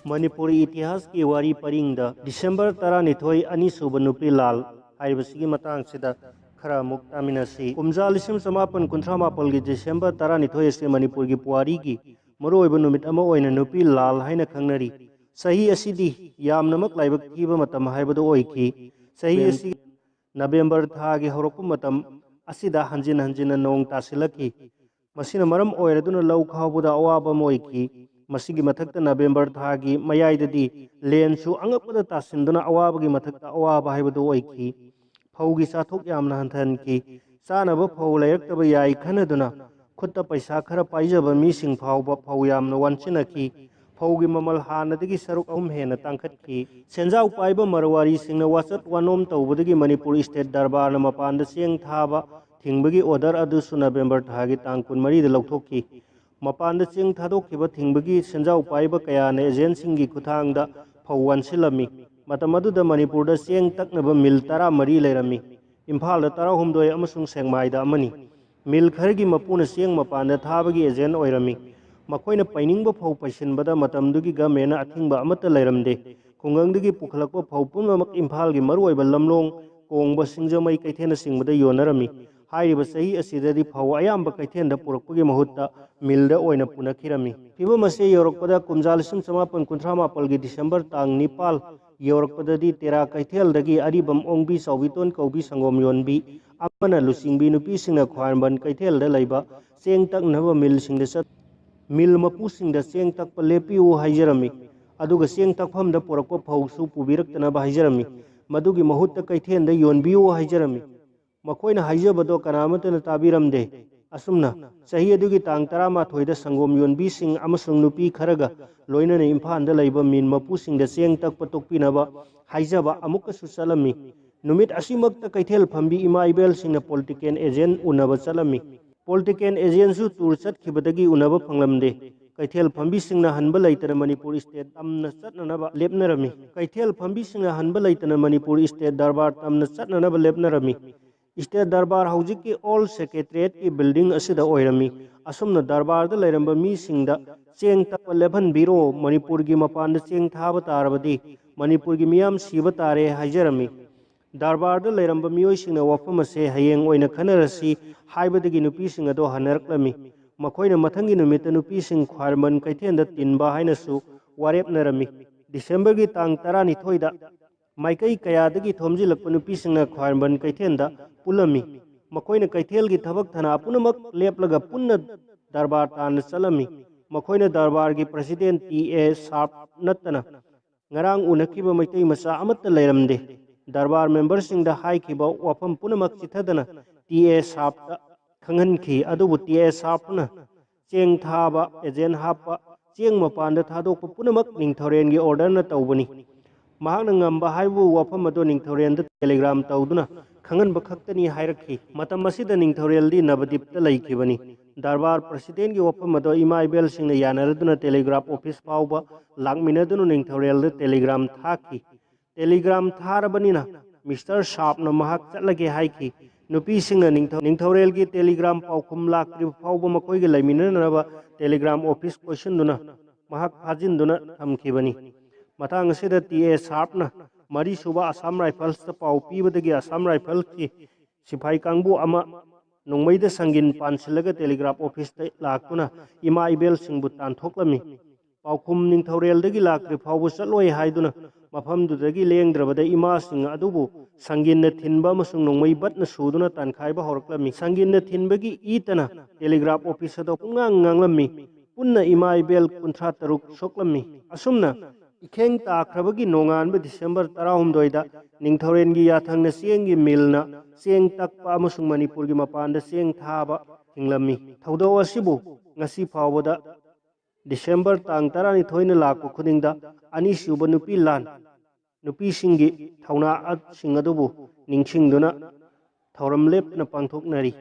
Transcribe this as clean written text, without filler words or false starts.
मणिपुरी इतिहास की वारी परिंग दिसंबर 12 अनीसुब नुपी लाल हाइबसिगी मतंगसिदा खरा मुक तामिनसी कुमजा 1958 की दिसंबर 12 से मणिपुर की पुवारी की मरोइब नुमित अमा ओइना नुपी लाल हाइना खंगनरी सही असिदी यामनमक लाइबक थीबा मतम हाइबदो ओइखी सही असि नवेंबर थागी हौरकप मतम असिदा हंजिन हंजिन नोंग तासिलकी मसिना मरम ओइरदुना लौ खावबदा अवाबा मोइखी मसिगी मथक्ता नवेंबर थागी मयाइददी लेनसु अंगपदा तासिंदुना अवाबगी मथक्ता अवाबा हाइबदो ओइखी फौगी साथोक यामना हंथनकी चानब फौ लैरक्तबा याई खनदुना खुत्ता पैसा खरा पाइजबा मीसिंग फावबा फौ यामना वांचिनकी फौगी ममल हानदगी सरुक अहुम हेना तांखटकी सेंजाउ पाइबा मरवारी सिंगना वाचत वानोम तौबदगी मणिपुर स्टेट दरबार मपान चेंग थाबा थिंबगी ऑर्डर अदुसु नवेंबर थागी तांग 14 लौथोकी मपान चेंग थादोखिबा थिंबगी सेंजाउ पाइबा कयाने एजेंसिंगी खुथांगदा फौ वांसिलमी मतम अदुदा मणिपुरदा चेंग तकनबा मिल 13 लेरमी इम्फाल 13 अमसुंग सेंगमाइदा अमनी मिल खरगी मपुना चेंग मपान थाबगी एजेंट ओइरमी मखोइना पाइनिंगबा फौ पैसिनबदा मतमदुगी गवर्नमेंट अथिंगबा अमत लेरमदे खुंगंगदगी पुखलकबा फौ पुनमक इम्फालगी मरुओइबा लमलोंग कोंगबा सिंगजमई कैथेना सिंगबदा योनरमी हाइरिबा सही असिददी फौ अयाम्बा कैथेनदा पुरकपगी महुत्ता मिलदा ओइना पुनखिरमी फिबम असे यौरकपदा कुमजा 1958 की दिसंबर तांग 9 यौरकपददी तेरा कैथेलदगी अरिबम ओंगबी चौबितोन कौबी संगोम योनबी अमना लुसिंगबी नुपीसिंगना ख्वारबन कैथेलदा लैबा चेंग तकनबा मिलसिंगदा चत मिल मपुसिंगदा चेंग तकपा लेपिउ हाइजरमी अदुगा चेंग तकफमदा पुरकपा फौसु पुबिरक्तनबा हाइजरमी मदुगी महुत्ता कैथेलदा योनबिउ हाइजरमी मखोइना हाइजबदो कनामतना ताबिरमदे असुमना सही अदुगी तांग 11 संगोम योनबीसिंग अमसुंग नुपी खरगा लोइनना इम्फालदा लैबा मिन मपुसिंगदा चेंग तकपा तोकपिनबा हाइजबा अमुकसु चलमी नुमित असिमक्ता कैथेल फंबी इमा इबेलसिंगना पॉलिटिकल एजेंट उनबा चलमी पॉलिटिकल एजेंटसु टूर चटखिबदगी उनबा फंगलमदे कैथेल फंबीसिंगना हनबा लैतना मणिपुर स्टेट तमना चटननबा लेपनरमी कैथेल फंबीसिंगना हनबा लैतना मणिपुर स्टेट दरबार तमना चटननबा लेपनरमी स्टेट दरबार हौजिकी ऑल सेक्रेटरिएट की बिल्डिंग असिदा ओइरमी असुमना दरबारदा लैरंबा मीसिंगदा चेंग तकपा लेभनबीरो मणिपुर की मपान चेंग थाबा तारबदी मणिपुर की मियाम सीबा तारे हाइजरमी दरबारदा लैरंबा मियोइसिंगना वफम असे हयेंग ओइना खनरसी हाइबदगी नुपीसिंग अदो हनरक्लमी मखोइना मथंगी नुमित नुपीसिंग ख्वारमन कैथेनदा तिनबा हाइनसु वारेपनरमी दिसंबर की तांग 12 माइकई कयादगी थोमजिलक्पा नुपीसिंगना ख्वारमन कैथेनदा पुलमी मखोइना कैथेलगी थबक थना पुनमक लेपलगा पुन्ना दरबार तान चलमी मखोइना दरबार की प्रेसिडेंट टी.ए. शार्प नत्तना ngarang unakhiba maitai macha amatta leiramde दरबार मेंबरसिंगदा हाइखिबा वफम पुनमक चिथदना टी.ए. शार्पता खंगनखी अदुबु टी.ए. शार्पना चेंग थाबा एजेंट हापा चेंग मपान थादोक पुनमक निंगथौरेनगी ऑर्डरना तौबनी महांगना ngamba हाइबु वफम अदो निंगथौरेनदा टेलीग्राम तौदुना खंगनबा खक्तनी हाइरखी मतम असिदा निंगथौरेलदी नवदीपता लैखिबनी दरबार प्रेसिडेंट की वफम अदो इमा इबेलसिंगना यानरदुना टेलीग्राफ ऑफिस फावबा लांगमिनदुना निंगथौरेलदा टेलीग्राम थाखी टेलीग्राम थारबनीना मिस्टर शार्पना महाक चलगे हाइखी नुपीसिंगना निंगथौरेल की टेलीग्राम पाउखुम लाक्ट्रि फावबा मखोइगे लैमिननबा टेलीग्राम ऑफिस क्वेश्चनदुना महाक फाजिनदुना थमखिबनी मतांग असिदा टी.ए. शार्पना मरी सुबा असम राइफल्स पाउ पीबदगी असम राइफल्स की सिपाही कांगबु अमा नोंमैदा संगिन पानसिलगा टेलीग्राफ ऑफिस लाक्तुना इमा इबेल सिंगबु तानथोक्लमी पाउखुम निंगथौरेलदगी लाक्ट्रि फावबु चलोय हाइदुना मफमदुदगी लेंद्रबदा इमा सिंग अदुबु संगिन थिनबा अमसुंग नोंमै बटना सुदुना तानखाइबा हौरक्लमी संगिन थिनबगी ईतना टेलीग्राफ ऑफिस अदो पुंगांग nganglami पुन्ना इमा इबेल 53 सोक्लमी असुमना इखेंग ताख्रबगी नोंगानबा दिसंबर 13 निंगथौरेनगी याथंगना चेंगी मिलना चेंग तकपा अमसुंग मणिपुर की मपानदा चेंग थाबा हिंगलमी थौदो असिबु ngasi फावबदा दिसंबर तांग 12 लाकपा खुदिंगदा अनीसुबा नुपी लान नुपीसिंगी थौना सिंग अदुबु निंगसिंगदुना थौरम लेपना पांथोकनरी।